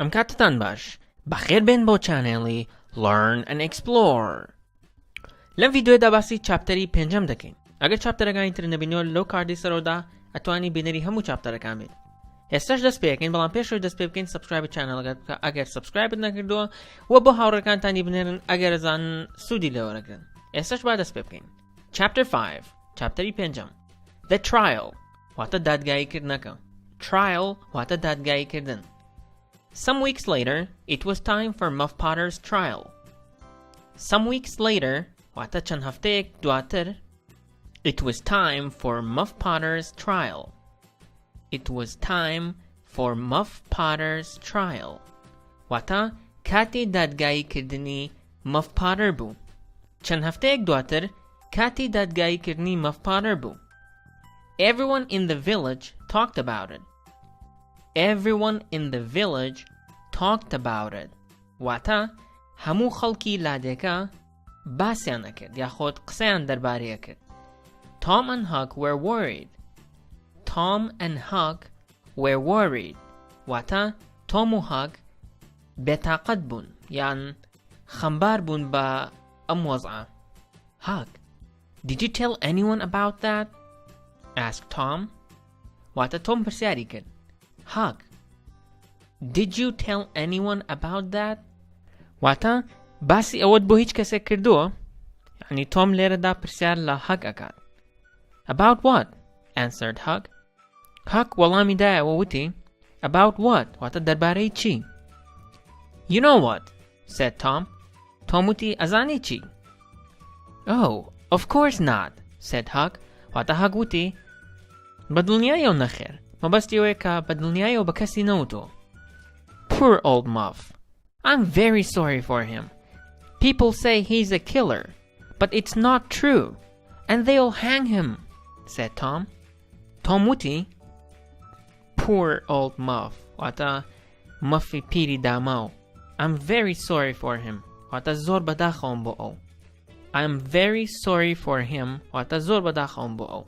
ئەم کاتتان باش بەخێر بێن بۆ چانێڵی Learn&Explore. لەم ڤیدیۆدا باسی چاپتەری پێنجەم دەکەین. ئەگەر چاپتەرەکانی تر نەبینیوە لەو کاردی سەرۆدا ئەتوانی بینەری هەموو چاپتەرەکان بێت. ئێستاش دەست پێ بکەین، بەڵام پێشەوەی دەست پێ بکەین سبسکرایب چانێڵەکەت بکە ئەگەر سبسکرایبت نەکردووە و بۆ هاوڕێکانتانی بنێرن ئەگەر ئەزانن سوودی لێوەرگرن. ئێستاش با دەست پێ بکەین. Chapter 5 چاپتەری پێنجەم. The trial واتە دادگاییکردنەکە. Trial واتە دادگاییکردن. Some weeks later, it was time for Muff Potter's trial. Some weeks later, واتە چەند هەفتەیەک دواتر, it was time for Muff Potter's trial. It was time for Muff Potter's trial. واتە کاتی دادگاییکردنی Muff Potter بوو. چەند هەفتەیەک دواتر کاتی دادگاییکردنی Muff Potter بوو. Everyone in the village talked about it. Everyone in the village talked about it. واتە هەموو خەڵکی لادێکە باسییان نەکرد یاخۆت قسەیان دەربارەیە کرد. Tom and Huck were worried. Tom and Huck were worried. واتە تۆم و هاک بێتاقەت بوون یان خەمبار بوون بە ئەم وەزعە. Huck, did you tell anyone about that? asked Tom. واتە تۆم پرسیاری کرد. Huck, did you tell anyone about that? واتە باسی ئەوەت بۆ هیچ کەسێک کردووە؟ یعنی تۆم لێرەدا پرسیار لە هەک ئەکات. About what? answered Huck. Huck وەڵامی دایەوە وتی About what? واتە دەربارەی چی؟ You know what? said Tom. تۆم وتی ئەزانی چی؟ Oh, of course not, said Huck. واتە هەک وتی بەدڵنیایەوە نەخێر. مەبەستی ئەوەیە کە بەدڵنیایەوە بە کەسی نەوتۆ. Poor old Muff. I'm very sorry for him. People say he's a killer, but it's not true, and they'll hang him, said Tom. Tom wuti. Poor old Muff. Wata Muffy piri damau. I'm very sorry for him. Wata zor badakhom bo'o. I'm very sorry for him. Wata zor badakhom bo'o.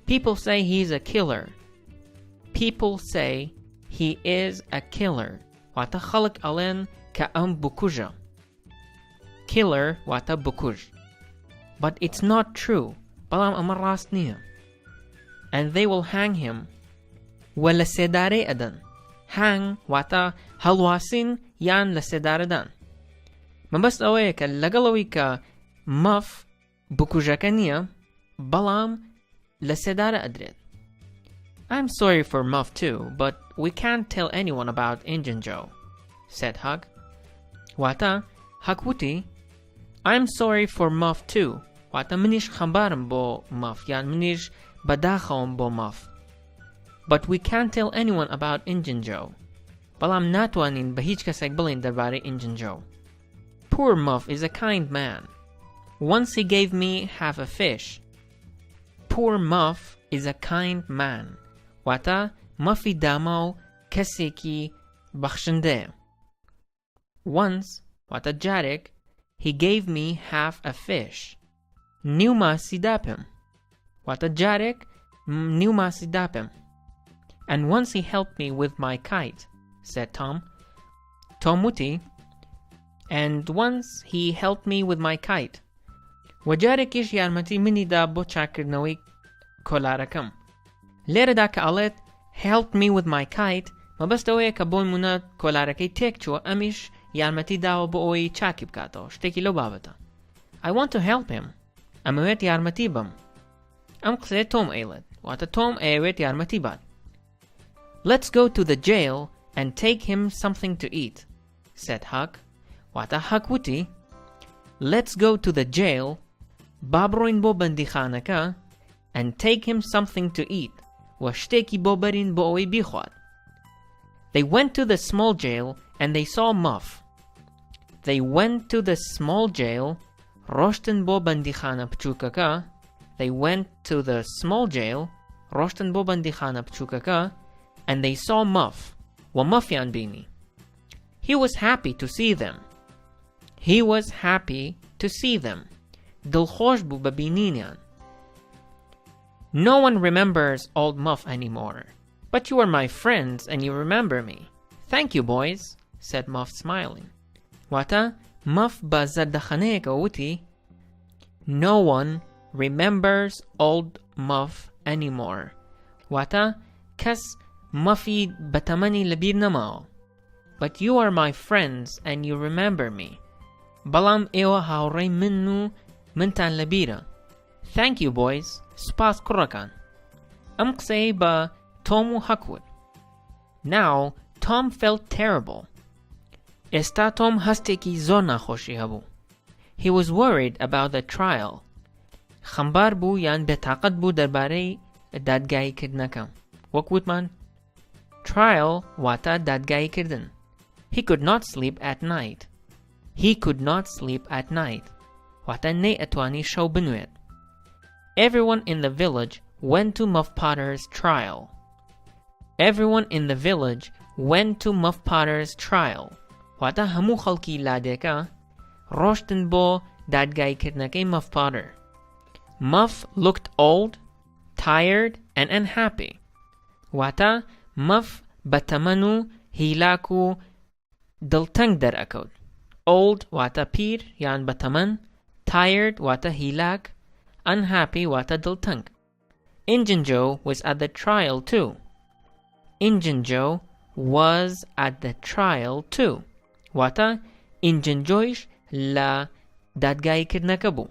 People say he's a killer. People say he is a killer. واتە خەڵک ئەڵێن کە ئەم بکوژە. Killer واتە بکوژ. But it's not true. بەڵام ئەمە ڕاست نییە. And they will hang him. وە لە سێدارەی ئەدەن. Hang واتە هەڵواسین یان لە سێدارەدان. مەبەست ئەوەیە کە لەگەڵەوەی کە مەف بکوژەکە نییە بەڵام لە سێدارە ئەدرێت. I'm sorry for Muff too, but we can't tell anyone about Injun Joe, said Huck. Wata, Huck wuti, I'm sorry for Muff too. Wata منیش خەمبارم بۆ Muff, یان منیش بەداخەوم بۆ Muff. But we can't tell anyone about Injun Joe. بەڵام ناتوانین بە هیچ کەسێک بڵین دەربارەی Injun Joe. Poor Muff is a kind man. Once he gave me half a fish. Poor Muff is a kind man. واتە مەفی داما و کەسێکی بەخشندەیە. Once واتە جارێک he gave me half a fish. نیو ماسی داپێم. واتە جارێک نیو ماسی داپێم. And once he helped me with my kite, said Tom. Tom وتی And once he helped me with my kite. و جارێکیش یارمەتی منیدا بۆ چاکردنەوەی کۆلارەکەم. لێرەدا کە ئەڵێت help me with my kite مەبەستەوەیە کە بۆی مونە کۆلارەکەی تێک چووە ئەمیش یارمەتی داوە بۆ ئەوەی چاکی بکاتەوە شتێکی لەو بابەتە. I want to help him. ئەمەوێت یارمەتی بم. ئەم قسەیە تۆم ئەیڵێت واتە تۆم ئەیەوێت یارمەتی بات. Let's go to the jail and take him something to eat, said Huck. واتە Huck وتی Let's go to the jail با بڕۆین بۆ بەندیخانەکە and take him something to eat. و شتێکی بۆ بەرین بۆ ئەوەی بیخوات. They went to the small jail and they saw Muff. They went to the small jail. ڕۆشتن بۆ بەندیخانە بچووکەکە. They went to the small jail. ڕۆشتن بۆ بەندیخانە بچووکەکە and they saw Muff. و مەفیان بینی. He was happy to see them. He was happy to see them. دڵخۆش بوو بە بینینیان. No one remembers old Muff anymore. But you are my friends and you remember me, Thank you, boys, said Muff, smiling. واتە مەف بە زەردەخەنەیەکە وتی No one remembers old Muff anymore. واتە کەس مەفی بەتەمەنی لەبیر نەماوە. But you are my friends and you remember me. بەڵام ئێوە هاوڕێی من و منتان لەبیرە. Thank you, boys. سوپاس کوڕەکان. ئەم قسەی بە تۆم و هەکوت. Now Tom felt terrible. ئێستا تۆم هەستێکی زۆر ناخۆشی هەبوو. He was worried about the trial. خەمبار بوو یان بێتاقەت بوو دەربارەی دادگاییکردنەکە. وەک وتمان trial واتە دادگاییکردن. He could not sleep at night. He could not sleep at night. واتە نەی ئەتوانی شەو بنوێت. Everyone in the village went to Muff Potter's trial. Everyone in the village went to Muff Potter's trial. واتە هەموو خەڵکی لادێکە ڕۆشتن بۆ دادگاییکردنەکەی Muff Potter. Muff looked old, tired and unhappy. واتە Muff بەتەمەن و هیلاک و دڵتەنگ دەرئەکەوت. Old واتە پیر یان بەتەمەن. Tired واتە هیلاک. Unhappy واتە دڵتەنگ. Injun Joe was at the trial too. Injun Joe was at the trial too. واتە Injun Joeش لە دادگاییکردنەکە بوو.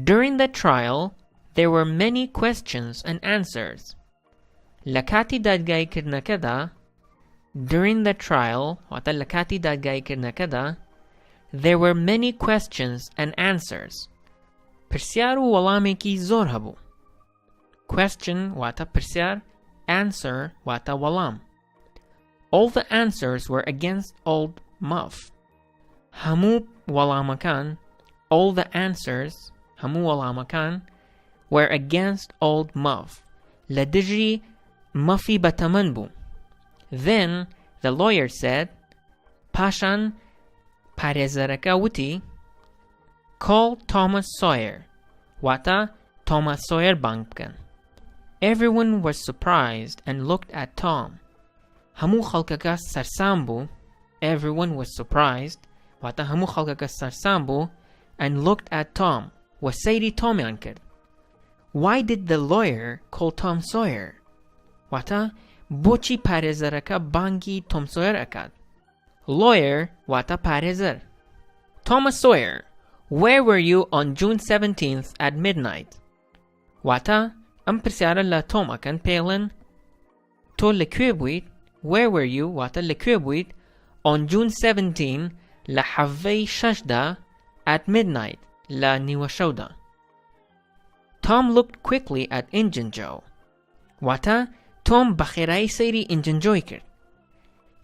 During the trial, there were many questions and answers. لە کاتی دادگاییکردنەکەدا during the trial واتە لە کاتی دادگاییکردنەکەدا there were many questions and answers. پرسیار و وەڵامێکی زۆر هەبوو. Question واتە پرسیار. Answer واتە وەڵام. All the answers were against old Muff. هەموو وەڵامەکان all the answers هەموو وەڵامەکان were against old Muff. لە دژی مەفی بەتەمەن بوو. Then the lawyer said پاشان پارێزەرەکە وتی Call Thomas Sawyer. واتە Thomas Sawyer بانگ بکەن. Everyone was surprised and looked at Tom. هەموو خەڵکەکە سەرسام بوو. Everyone was surprised. واتە هەموو خەڵکەکە سەرسام بوو and looked at Tom. و سەیری تۆمیان کرد. Why did the lawyer call Tom Sawyer? واتە بۆچی پارێزەرەکە بانگی تۆم سۆیر ئەکات؟ Lawyer واتە پارێزەر. Thomas Sawyer, where were you on June 17th at midnight? واتە ئەم پرسیارە لە تۆم ئەکەن پێڵێن تۆ لەکوێ بوویت؟ Where were you واتە لەکوێ بوویت on June 17 لە حەڤەی شەشدا at midnight لە نیوە شەودا. Tom looked quickly at Injun Joe. واتە تۆم بەخێرایی سەیری Injun Joe کرد.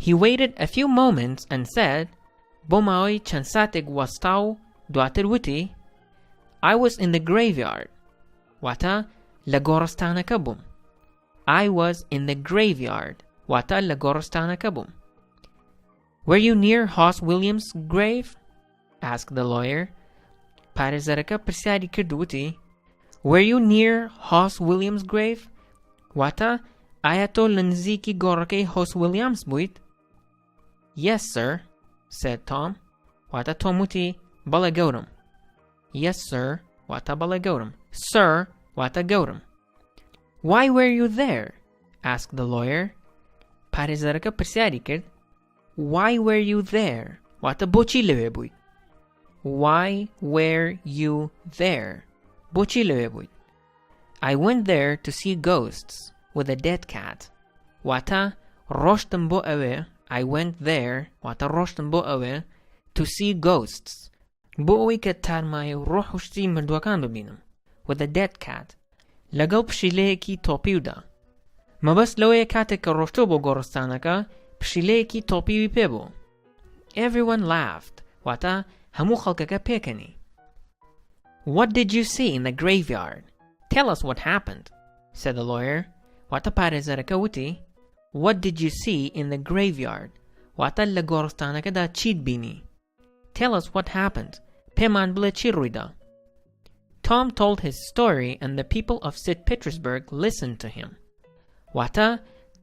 He waited a few moments and said بۆ ماوەی چەند ساتێک وەستا و دواتر وتی I was in the graveyard. واتە لە گۆڕستانەکە بووم. I was in the graveyard. واتە لە گۆڕستانەکە بووم. Were you near Hoss Williams' grave? asked the lawyer. پارێزەرەکە پرسیاری کرد وتی Were you near Hoss Williams' grave? واتە ئایا تۆ لە نزیکی گۆڕەکەی Hoss Williams بوویت؟ Yes, sir, said Tom. واتە تۆم وتی بەڵێ گەورم. Yes, sir, واتە بەڵێ گەورم. Sir, واتە گەورم. Why were you there? asked the lawyer. پارێزەرەکە پرسیاری کرد Why were you there? واتە بۆچی لەوێ بوویت؟ Why were you there? بۆچی لەوێ بوویت؟ I went there to see ghosts with a dead cat. واتە ڕۆشتم بۆ ئەوێ I went there واتە ڕۆشتم بۆ ئەوێ to see ghosts بۆ ئەوەی کە تارمایە و ڕۆح و شتی مردووەکان ببینم with a dead cat لەگەڵ پشیلەیەکی تۆپیودا. مەبەست لەوەیە کاتێک کە ڕۆشتۆ بۆ گۆڕستانەکە پشیلەیەکی تۆپیوی پێبوو. Everyone laughed واتە هەموو خەڵکەکە پێکەنی. What did you see in the graveyard? Tell us what happened, said the lawyer. واتە پارێزەرەکە وتی What did you see in the graveyard? واتە لە گۆڕستانەکەدا چیت بینی؟ Tell us what happened. پێمان بڵێ چی ڕوویدا؟ Tom told his story and the people of St. Petersburg listened to him. واتە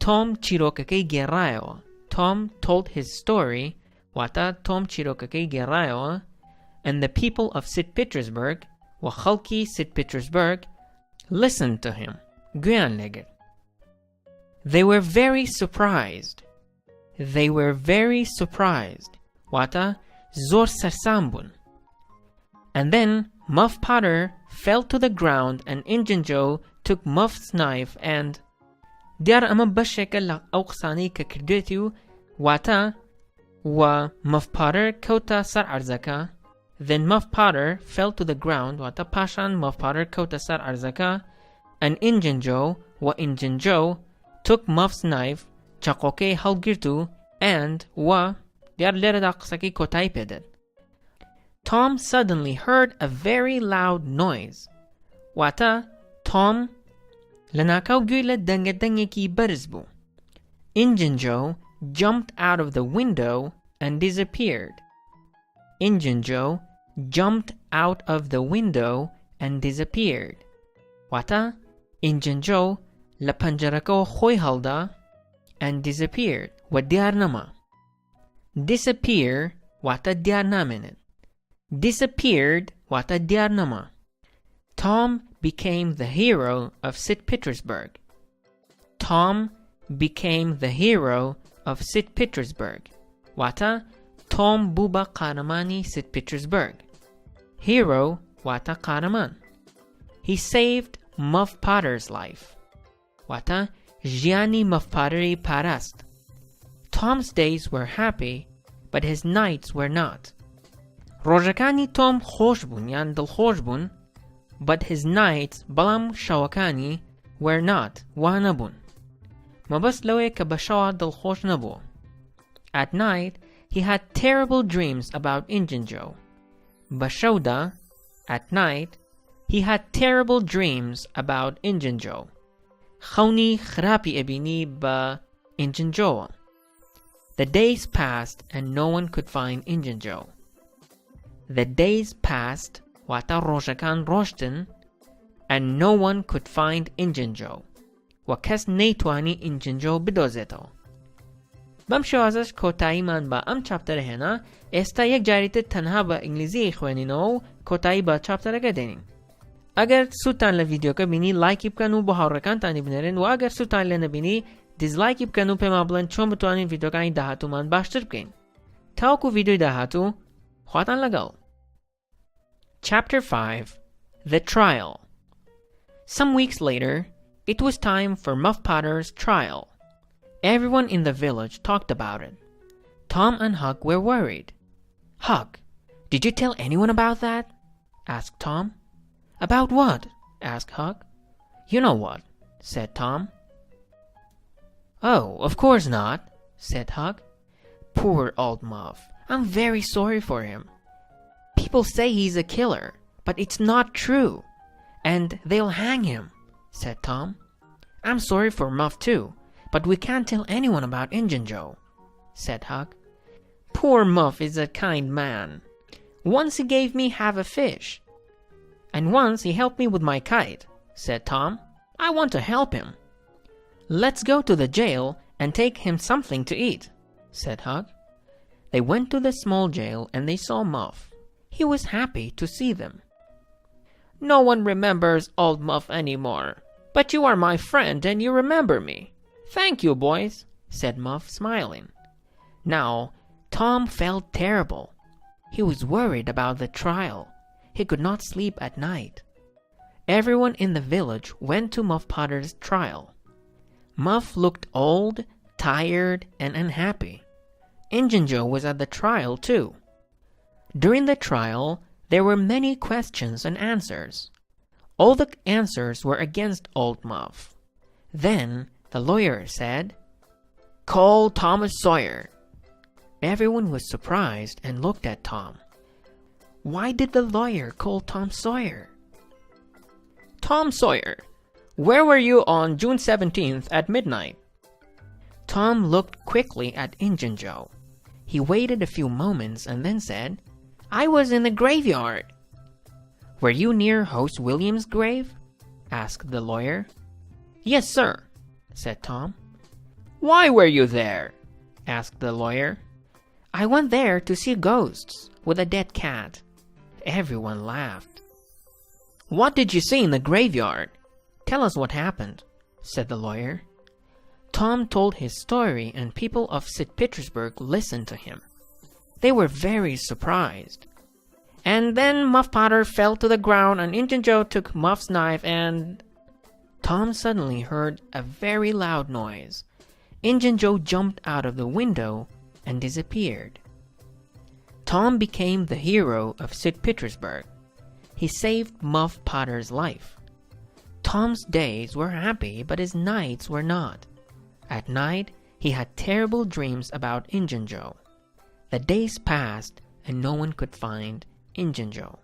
تۆم چیرۆکەکەی گێڕایەوە Tom told his story واتە تۆم چیرۆکەکەی گێڕایەوە and the people of St. Petersburg و خەڵکی St. Petersburg listened to him. گویان لێگرت. They were very surprised. They were very surprised. واتە زۆر سەرسام بوون. And then Muff Potter fell to the ground and Injun Joe took Muff's knife and دیار ئەمە بەشێکە لە ئەو قسانەی کە کردوێتی و واتە و Muff Potter کەوتە سەر عەرزەکە. Then Muff Potter fell to the ground واتە پاشان Muff Potter کەوتە سەر عەرزەکە and Injun Joe و Injun Joe took Muff's knife چاقۆکەی هەڵگرت و and و دیار لێرەدا قسەکەی کۆتایی پێدێت. Tom suddenly heard a very loud noise. واتە Tom لەناکاو گوێی لە دەنگەدەنگێکی بەرز بوو. Injun Joe jumped out of the window and disappeared. Injun Joe jumped out of the window and disappeared. واتە Injun Joe لە پەنجەرەکەوە خۆی هەڵدا and disappeared و دیار نەما. Disappear واتە دیار نامێنێت. Disappeared واتە دیار نەما. Tom became the hero of St. Petersburg. Tom became the hero of St. Petersburg. واتە Tom بوو بە قارەمانی St. Petersburg. Hero واتە قارەمان. He saved Muff Potter's life. واتە ژیانی Muff Potteری پاراست. Tom's days were happy, but his nights were not. ڕۆژەکانی Tom خۆش بوون یان دڵخۆش بوون but his nights بەڵام شەوەکانی were not وا نەبوون. مەبەست لەوەیە کە بە شەوە دڵخۆش نەبووە. At night he had terrible dreams about Injun Joe. بە شەودا at night he had terrible dreams about Injun Joe. خەونی خراپی ئەبینی بە Injun Joe. The days passed and no one could find Injun Joe. The days passed واتە ڕۆژەکان ڕۆشتن and no one could find Injun Joe. و کەس نەیتوانی Injun Joe بدۆزێتەوە. بەم شێوازەش کۆتاییمان بە ئەم چاپتەرە هێنا. ئێستا یەک جاریتر تەنها بە ئینگلیزی خوێنینەوە و کۆتایی بە چاپتەرەکە دێنین. ئەگەر سوودتان لە ڤیدیۆکە بینی لایکی بکەن و بۆ هاوڕێکانتانی بنێرن و ئەگەر سوودتان لێ نەبینی دیزلایکی بکەن و پێمان بڵێن چۆن بتوانین ڤیدیۆکانی داهاتوومان باشتر بکەین. تاوەکو ڤیدیۆی داهاتوو خواتان لەگەڵ. Chapter 5 The Trial. Some weeks later, it was time for Muff Potter's trial. Everyone in the village talked about it. Tom and Huck were worried. Huck, did you tell anyone about that? Asked Tom. About what? Asked Huck. You know what, said Tom. Oh, of course not, said Huck. Poor old Muff. I'm very sorry for him. People say he's a killer, but it's not true. And they'll hang him, said Tom. I'm sorry for Muff too, but we can't tell anyone about Injun Joe, said Huck. Poor Muff is a kind man. Once he gave me half a fish. And once he helped me with my kite, said Tom. I want to help him. Let's go to the jail and take him something to eat, said Huck. They went to the small jail and they saw Muff. He was happy to see them. No one remembers old Muff anymore, but you are my friend and you remember me. Thank you, boys, said Muff, smiling. Now, Tom felt terrible. He was worried about the trial. He could not sleep at night. Everyone in the village went to Muff Potter's trial. Muff looked old, tired, and unhappy. Injun Joe was at the trial, too. During the trial, there were many questions and answers. All the answers were against old Muff. Then the lawyer said, "Call Thomas Sawyer." Everyone was surprised and looked at Tom. Why did the lawyer call Tom Sawyer? Tom Sawyer, where were you on June 17th at midnight? Tom looked quickly at Injun Joe. He waited a few moments and then said, I was in the graveyard. Were you near Host William's grave? Asked the lawyer. Yes, sir, said Tom. Why were you there? asked the lawyer. I went there to see ghosts with a dead cat. Everyone laughed. What did you see in the graveyard? Tell us what happened, said the lawyer. Tom told his story and people of St. Petersburg listened to him. They were very surprised. And then Muff Potter fell to the ground and Injun Joe took Muff's knife and... Tom suddenly heard a very loud noise. Injun Joe jumped out of the window and disappeared. Tom became the hero of St. Petersburg. He saved Muff Potter's life. Tom's days were happy, but his nights were not. At night, he had terrible dreams about Injun Joe. The days passed and no one could find Injun Joe.